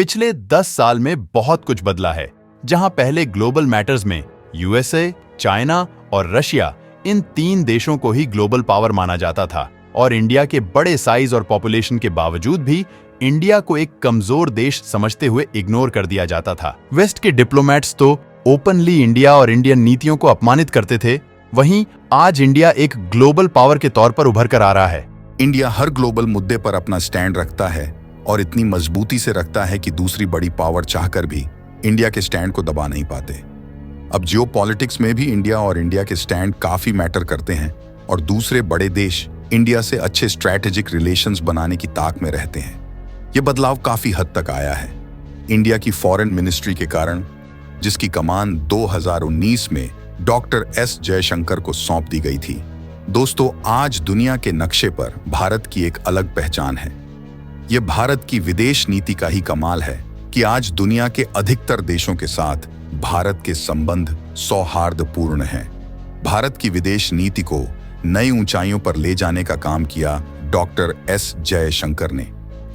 पिछले 10 साल में बहुत कुछ बदला है। जहां पहले ग्लोबल मैटर्स में यूएसए, चाइना और रशिया इन 3 देशों को ही ग्लोबल पावर माना जाता था और इंडिया के बड़े साइज और पॉपुलेशन के बावजूद भी इंडिया को एक कमजोर देश समझते हुए इग्नोर कर दिया जाता था। वेस्ट के डिप्लोमैट्स तो ओपनली इंडिया और इंडियन नीतियों को अपमानित करते थे, वहीं आज इंडिया एक ग्लोबल पावर के तौर पर उभर कर आ रहा है। इंडिया हर ग्लोबल मुद्दे पर अपना स्टैंड रखता है और इतनी मजबूती से रखता है कि दूसरी बड़ी पावर चाहकर भी इंडिया के स्टैंड को दबा नहीं पाते। अब जियोपॉलिटिक्स में भी इंडिया और इंडिया के स्टैंड काफी मैटर करते हैं और दूसरे बड़े देश इंडिया से अच्छे स्ट्रैटेजिक रिलेशंस बनाने की ताक में रहते हैं। ये बदलाव काफी हद तक आया है। इंडिया की फॉरेन मिनिस्ट्री के कारण, जिसकी कमान 2019 में डॉक्टर एस जयशंकर को सौंप दी गई थी। दोस्तों, आज दुनिया के नक्शे पर भारत की एक अलग पहचान है। ये भारत की विदेश नीति का ही कमाल है कि आज दुनिया के अधिकतर देशों के साथ भारत के संबंध सौहार्दपूर्ण हैं। भारत की विदेश नीति को नई ऊंचाइयों पर ले जाने का काम किया डॉक्टर एस जयशंकर ने,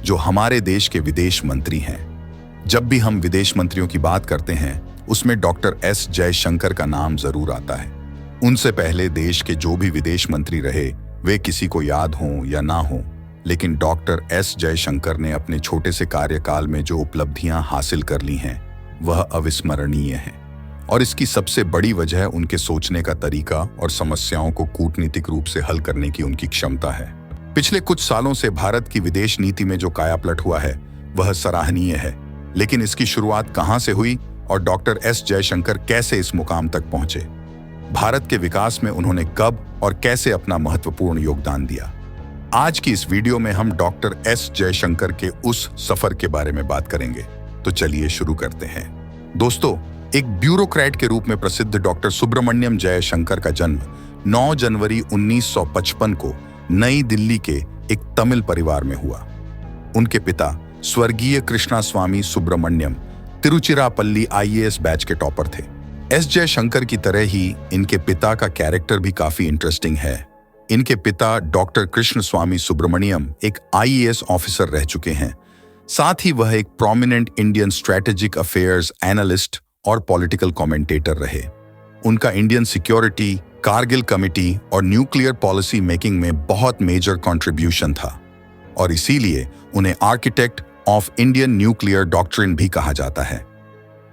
जो हमारे देश के विदेश मंत्री हैं। जब भी हम विदेश मंत्रियों की बात करते हैं, उसमें डॉक्टर एस जयशंकर का नाम जरूर आता है। उनसे पहले देश के जो भी विदेश मंत्री रहे, वे किसी को याद हों या ना हों, लेकिन डॉक्टर एस जयशंकर ने अपने छोटे से कार्यकाल में जो उपलब्धियां हासिल कर ली हैं, वह अविस्मरणीय है। और इसकी सबसे बड़ी वजह उनके सोचने का तरीका और समस्याओं को कूटनीतिक रूप से हल करने की उनकी क्षमता है। पिछले कुछ सालों से भारत की विदेश नीति में जो कायापलट हुआ है, वह सराहनीय है। लेकिन इसकी शुरुआत कहां से हुई और डॉक्टर एस जयशंकर कैसे इस मुकाम तक पहुंचे? भारत के विकास में उन्होंने कब और कैसे अपना महत्वपूर्ण योगदान दिया? आज की इस वीडियो में हम डॉक्टर एस जयशंकर के उस सफर के बारे में बात करेंगे। तो चलिए शुरू करते हैं। दोस्तों, एक ब्यूरोक्रेट के रूप में प्रसिद्ध डॉक्टर सुब्रमण्यम जयशंकर का जन्म 9 जनवरी 1955 को नई दिल्ली के एक तमिल परिवार में हुआ। उनके पिता स्वर्गीय कृष्णास्वामी सुब्रमण्यम तिरुचिरापल्ली आईएएस बैच के टॉपर थे। एस जयशंकर की तरह ही इनके पिता का कैरेक्टर भी काफी इंटरेस्टिंग है। इनके पिता डॉक्टर कृष्णस्वामी सुब्रमण्यम एक आईएएस ऑफिसर रह चुके हैं। साथ ही वह एक prominent Indian strategic affairs analyst और पॉलिटिकल कमेंटेटर रहे। उनका इंडियन सिक्योरिटी, कारगिल कमिटी और न्यूक्लियर पॉलिसी मेकिंग में बहुत मेजर कंट्रीब्यूशन था और इसीलिए उन्हें architect of Indian nuclear doctrine भी कहा जाता है।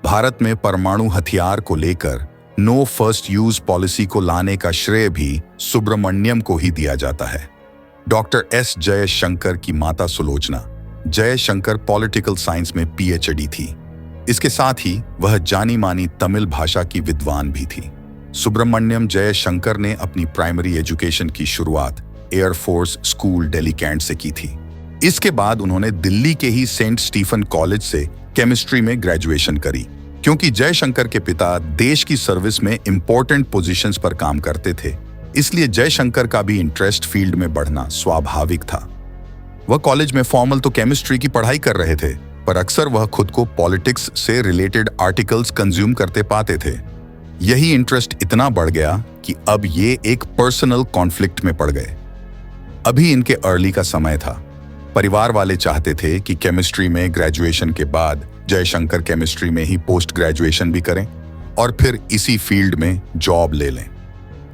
भारत में परमाणु हथियार को लेकर नो फर्स्ट यूज पॉलिसी को लाने का श्रेय भी सुब्रमण्यम को ही दिया जाता है। डॉक्टर एस जयशंकर की माता सुलोचना जयशंकर पॉलिटिकल साइंस में पीएचडी थी। इसके साथ ही वह जानी मानी तमिल भाषा की विद्वान भी थी। सुब्रमण्यम जयशंकर ने अपनी प्राइमरी एजुकेशन की शुरुआत एयरफोर्स स्कूल दिल्ली कैंट से की थी। इसके बाद उन्होंने दिल्ली के ही सेंट स्टीफन कॉलेज से केमिस्ट्री में ग्रेजुएशन करी। क्योंकि जयशंकर के पिता देश की सर्विस में इंपॉर्टेंट पोजीशंस पर काम करते थे, इसलिए जयशंकर का भी इंटरेस्ट फील्ड में बढ़ना स्वाभाविक था। वह कॉलेज में फॉर्मल तो केमिस्ट्री की पढ़ाई कर रहे थे, पर अक्सर वह खुद को पॉलिटिक्स से रिलेटेड आर्टिकल्स कंज्यूम करते पाते थे। यही इंटरेस्ट इतना बढ़ गया कि अब ये एक पर्सनल कॉन्फ्लिक्ट में पड़ गए। अभी इनके अर्ली का समय था। परिवार वाले चाहते थे कि केमिस्ट्री में ग्रेजुएशन के बाद जयशंकर केमिस्ट्री में ही पोस्ट ग्रेजुएशन भी करें और फिर इसी फील्ड में जॉब ले लें।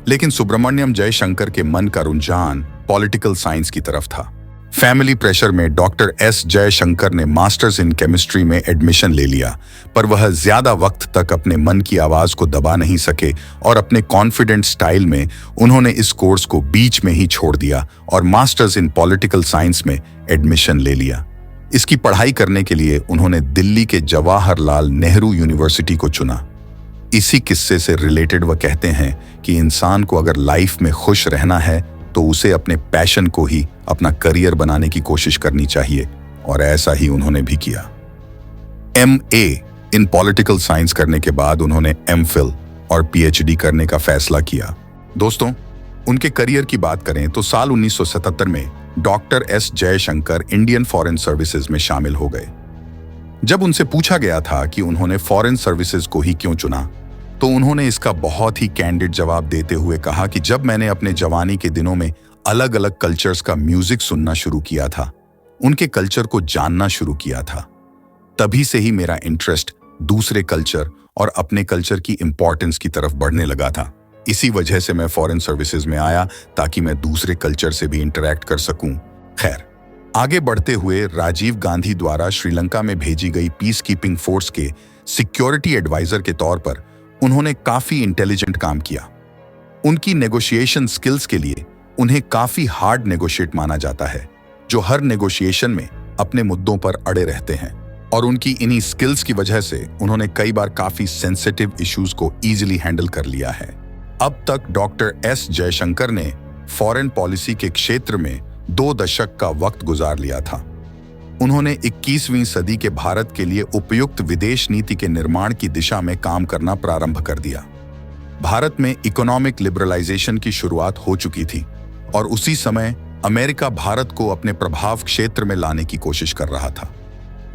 लेकिन सुब्रमण्यम जयशंकर के मन का रुझान पॉलिटिकल साइंस की तरफ था। फैमिली प्रेशर में डॉक्टर एस जयशंकर ने मास्टर्स इन केमिस्ट्री में एडमिशन ले लिया, पर वह ज्यादा वक्त तक अपने मन की आवाज को दबा नहीं सके और अपने कॉन्फिडेंट स्टाइल में उन्होंने इस कोर्स को बीच में ही छोड़ दिया और मास्टर्स इन पॉलिटिकल साइंस में एडमिशन ले लिया। इसकी पढ़ाई करने के लिए उन्होंने दिल्ली के जवाहरलाल नेहरू यूनिवर्सिटी को चुना। इसी किस्से से रिलेटेड वह कहते हैं कि इंसान को अगर लाइफ में खुश रहना है तो उसे अपने पैशन को ही अपना करियर बनाने की कोशिश करनी चाहिए, और ऐसा ही उन्होंने भी किया। MA इन पॉलिटिकल साइंस करने के बाद उन्होंने MPhil और PhD करने का फैसला किया। दोस्तों, उनके करियर की बात करें तो साल 1977 में doctor S Jaishankar Indian foreign services में शामिल हो गए। जब उनसे पूछा गया था कि उन्होंने फॉरेन सर्विसेज को ही क्यों चुना, तो उन्होंने इसका बहुत ही कैंडिड जवाब देते हुए कहा कि जब मैंने अपने जवानी के दिनों में अलग अलग कल्चर्स का म्यूजिक सुनना शुरू किया था, उनके कल्चर को जानना शुरू किया था, तभी से ही मेरा इंटरेस्ट दूसरे कल्चर और अपने कल्चर की इंपॉर्टेंस की तरफ बढ़ने लगा था। इसी वजह से मैं फॉरेन सर्विसेज में आया ताकि मैं दूसरे कल्चर से भी इंटरैक्ट कर सकूं। खैर, आगे बढ़ते हुए राजीव गांधी द्वारा श्रीलंका में भेजी गई पीस कीपिंग फोर्स के सिक्योरिटी एडवाइजर के तौर पर उन्होंने काफी इंटेलिजेंट काम किया। उनकी नेगोशिएशन स्किल्स के लिए उन्हें काफी हार्ड नेगोशिएट माना जाता है, जो हर नेगोशिएशन में अपने मुद्दों पर अड़े रहते हैं। और उनकी इन्हीं स्किल्स की वजह से उन्होंने कई बार काफी सेंसिटिव इश्यूज को इजीली हैंडल कर लिया है। अब तक डॉक्टर एस जयशंकर ने फॉरेन पॉलिसी के क्षेत्र में 2 दशक का वक्त गुजार लिया था। उन्होंने 21वीं सदी के भारत के लिए उपयुक्त विदेश नीति के निर्माण की दिशा में काम करना प्रारंभ कर दिया। भारत में इकोनॉमिक लिबरलाइजेशन की शुरुआत हो चुकी थी और उसी समय अमेरिका भारत को अपने प्रभाव क्षेत्र में लाने की कोशिश कर रहा था।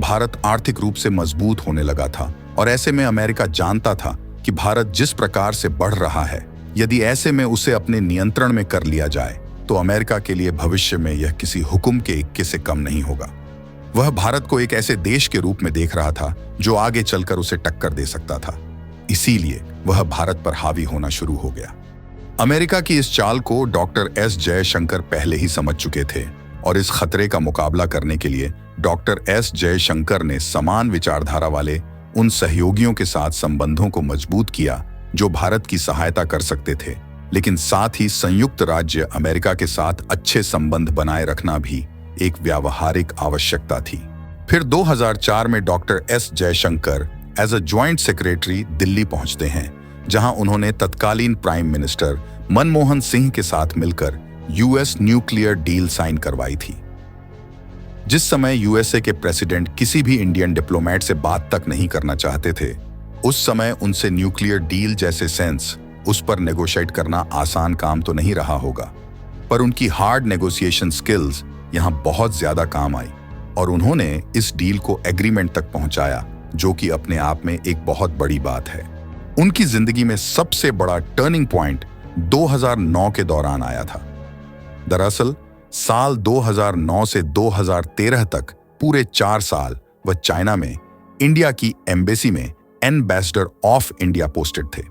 भारत आर्थिक रूप से मजबूत होने लगा था और ऐसे में अमेरिका जानता था कि भारत जिस प्रकार से बढ़ रहा है, यदि ऐसे में उसे अपने नियंत्रण में कर लिया जाए तो अमेरिका के लिए भविष्य में यह किसी हुक्म के इक्के से कम नहीं होगा। वह भारत को एक ऐसे देश के रूप में देख रहा था जो आगे चलकर उसे टक्कर दे सकता था। इसीलिए वह भारत पर हावी होना शुरू हो गया। अमेरिका की इस चाल को डॉक्टर एस जयशंकर पहले ही समझ चुके थे और इस खतरे का मुकाबला करने के लिए डॉक्टर एस जयशंकर ने समान विचारधारा वाले उन सहयोगियों के साथ संबंधों को मजबूत किया जो भारत की सहायता कर सकते थे, लेकिन साथ ही संयुक्त राज्य अमेरिका के साथ अच्छे संबंध बनाए रखना भी एक व्यावहारिक आवश्यकता थी। फिर 2004 में doctor S Jaishankar as a joint secretary Delhi पहुंचते हैं, जहां उन्होंने तत्कालीन प्राइम मिनिस्टर मनमोहन सिंह के साथ मिलकर यूएस न्यूक्लियर डील साइन करवाई थी। जिस समय यूएसए के प्रेसिडेंट किसी भी इंडियन डिप्लोमेट से बात तक नहीं करना चाहते थे, उस समय उनसे न्यूक्लियर डील जैसे सेंस उस पर नेगोशिएट करना आसान काम तो नहीं रहा होगा, पर उनकी हार्ड नेगोशिएशन स्किल्स यहां बहुत ज्यादा काम आई और उन्होंने इस डील को एग्रीमेंट तक पहुंचाया, जो कि अपने आप में एक बहुत बड़ी बात है। उनकी जिंदगी में सबसे बड़ा टर्निंग पॉइंट 2009 के दौरान आया था। दरअसल साल 2009 से 2013 तक पूरे 4 साल वह चाइना में इंडिया की एम्बेसी में एम्बेसडर ऑफ इंडिया पोस्टेड थे।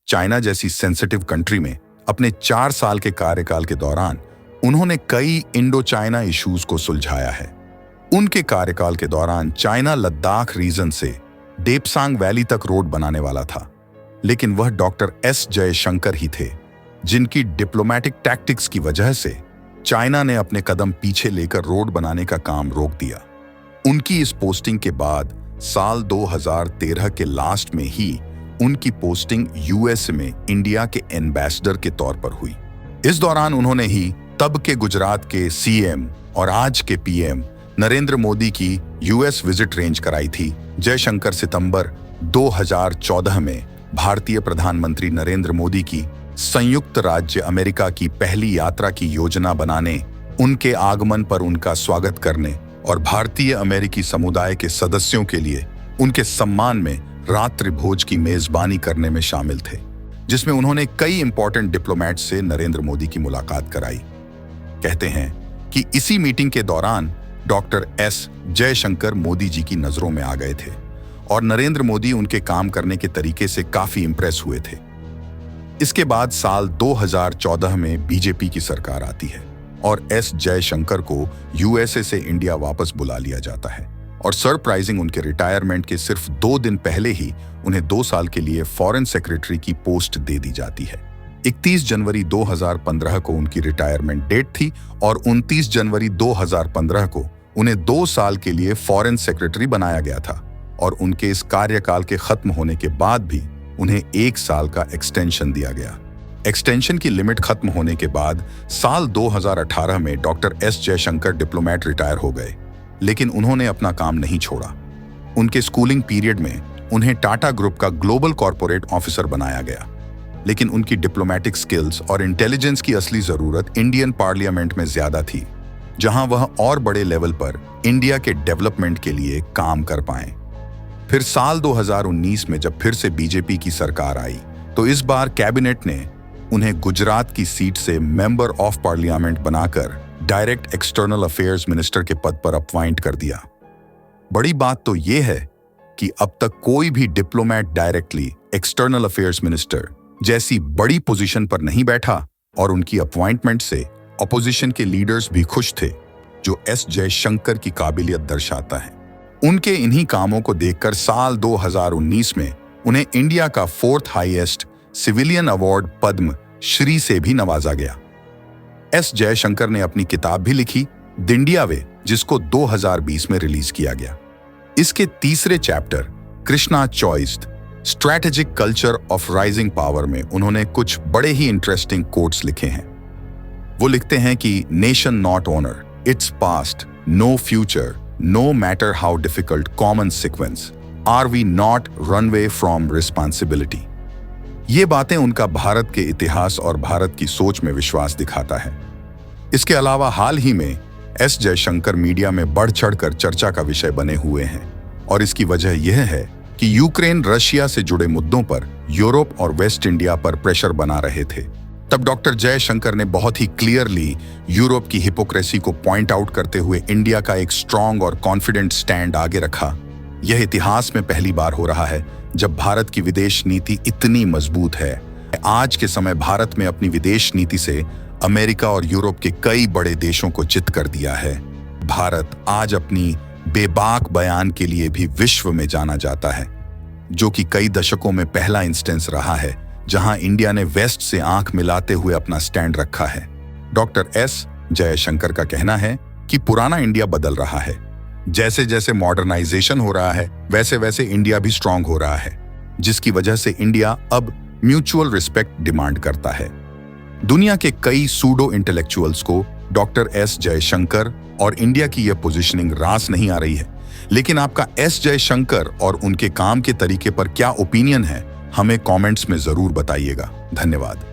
चाइना जैसी सेंसिटिव कंट्री में अपने 4 साल के कार्यकाल के दौरान उन्होंने कई इंडो चाइना इश्यूज को सुलझाया है। उनके कार्यकाल के दौरान चाइना लद्दाख रीजन से डेपसांग वैली तक रोड बनाने वाला था, लेकिन वह डॉक्टर एस जयशंकर ही थे जिनकी डिप्लोमेटिक टैक्टिक्स की वजह से चाइना ने अपने कदम पीछे लेकर रोड बनाने का काम रोक दिया। उनकी इस पोस्टिंग के बाद साल 2013 के लास्ट में ही उनकी पोस्टिंग यूएस में इंडिया के एम्बेसडर के तौर पर हुई। इस दौरान उन्होंने ही तब के गुजरात के सीएम और आज के पीएम नरेंद्र मोदी की यूएस विजिट रेंज कराई थी। जयशंकर सितंबर 2014 में भारतीय प्रधानमंत्री नरेंद्र मोदी की संयुक्त राज्य अमेरिका की पहली यात्रा की योजना बनाने, उनके आगमन पर उनका स्वागत करने और भारतीय अमेरिकी समुदाय के सदस्यों के लिए उनके सम्मान में रात्रि भोज की मेजबानी करने में शामिल थे, जिसमें उन्होंने कई इंपॉर्टेंट डिप्लोमेट से नरेंद्र मोदी की मुलाकात कराई। कहते हैं कि इसी मीटिंग के दौरान डॉक्टर एस जयशंकर मोदी जी की नजरों में आ गए थे और नरेंद्र मोदी उनके काम करने के तरीके से काफी इंप्रेस हुए थे। इसके बाद साल 2014 में बीजेपी की सरकार आती है और एस जयशंकर को यूएसए से इंडिया वापस बुला लिया जाता है और सरप्राइजिंग उनके रिटायरमेंट के सिर्फ 2 दिन पहले ही उन्हें 2 साल के लिए फॉरेन सेक्रेटरी की पोस्ट दे दी जाती है। 31 जनवरी 2015 को उनकी रिटायरमेंट डेट थी और 29 जनवरी 2015 को उन्हें 2 साल के लिए फॉरेन सेक्रेटरी बनाया गया था और उनके इस कार्यकाल के खत्म होने के बाद भी उन्हें 1 साल का एक्सटेंशन दिया गया। एक्सटेंशन की लिमिट खत्म होने के बाद साल 2018 में doctor S Jaishankar diplomat retire हो गए, लेकिन उन्होंने अपना काम नहीं छोड़ा। उनके स्कूलिंग पीरियड में उन्हें टाटा ग्रुप का ग्लोबल कॉर्पोरेट ऑफिसर बनाया गया, लेकिन उनकी डिप्लोमेटिक स्किल्स और इंटेलिजेंस की असली जरूरत इंडियन पार्लियामेंट में ज्यादा थी, जहां वह और बड़े लेवल पर इंडिया के डेवलपमेंट के लिए काम कर पाए। फिर साल 2019 में जब फिर से बीजेपी की सरकार आई, तो इस बार कैबिनेट ने उन्हें गुजरात की सीट से मेंबर ऑफ पार्लियामेंट बनाकर डायरेक्ट एक्सटर्नल अफेयर्स मिनिस्टर के पद पर अपॉइंट कर दिया। बड़ी बात तो यह है कि अब तक कोई भी diplomat directly external affairs minister जैसी बड़ी पोजीशन पर नहीं बैठा और उनकी अपॉइंटमेंट से ऑपोजिशन के लीडर्स भी खुश थे, जो एस जयशंकर की काबिलियत दर्शाता है। उनके इन्हीं कामों को देखकर साल 2019 में उन्हें इंडिया का 4th highest civilian award Padma Shri से भी नवाजा गया। एस जयशंकर ने अपनी किताब भी लिखी, दिंडिया वे, जिसको 2020 में रिलीज किया गया। इसके तीसरे chapter Krishna choice strategic culture of rising power में उन्होंने कुछ बड़े ही इंटरेस्टिंग कोट्स लिखे हैं। वो लिखते हैं कि nation not honour its past, no future, no matter how difficult common sequence, are we not runway from responsibility. ये बातें उनका भारत के इतिहास और भारत की सोच में विश्वास दिखाता है। इसके अलावा हाल ही में एस जयशंकर मीडिया में बढ़ चढ़कर चर्चा का विषय बने हुए हैं और इसकी वजह यह है कि यूक्रेन रशिया से जुड़े मुद्दों पर यूरोप और वेस्ट इंडिया पर प्रेशर बना रहे थे। तब डॉक्टर जयशंकर ने बहुत ही क्लियरली यूरोप की हिपोक्रेसी को पॉइंट आउट करते हुए इंडिया का एक स्ट्रांग और कॉन्फिडेंट स्टैंड आगे रखा। यह इतिहास में पहली बार हो रहा है जब भारत की विदेश नीति इतनी मजबूत है। आज के समय भारत में अपनी विदेश नीति से अमेरिका और यूरोप के कई बड़े देशों को चित कर दिया है। भारत आज अपनी बेबाक बयान के लिए भी विश्व में जाना जाता है, जो कि कई दशकों में पहला इंस्टेंस रहा है जहां इंडिया ने वेस्ट से आंख मिलाते हुए अपना स्टैंड रखा है। डॉक्टर एस जयशंकर का कहना है कि पुराना इंडिया बदल रहा है। जैसे जैसे मॉडर्नाइजेशन हो रहा है वैसे वैसे इंडिया भी स्ट्रांग हो रहा है, जिसकी वजह से इंडिया अब म्यूचुअल रिस्पेक्ट डिमांड करता है। दुनिया के कई सूडो इंटेलेक्चुअल्स को डॉक्टर एस जयशंकर और इंडिया की यह पोजीशनिंग रास नहीं आ रही है, लेकिन आपका एस जयशंकर और उनके काम के तरीके पर क्या ओपिनियन है, हमें कमेंट्स में जरूर बताइएगा। धन्यवाद।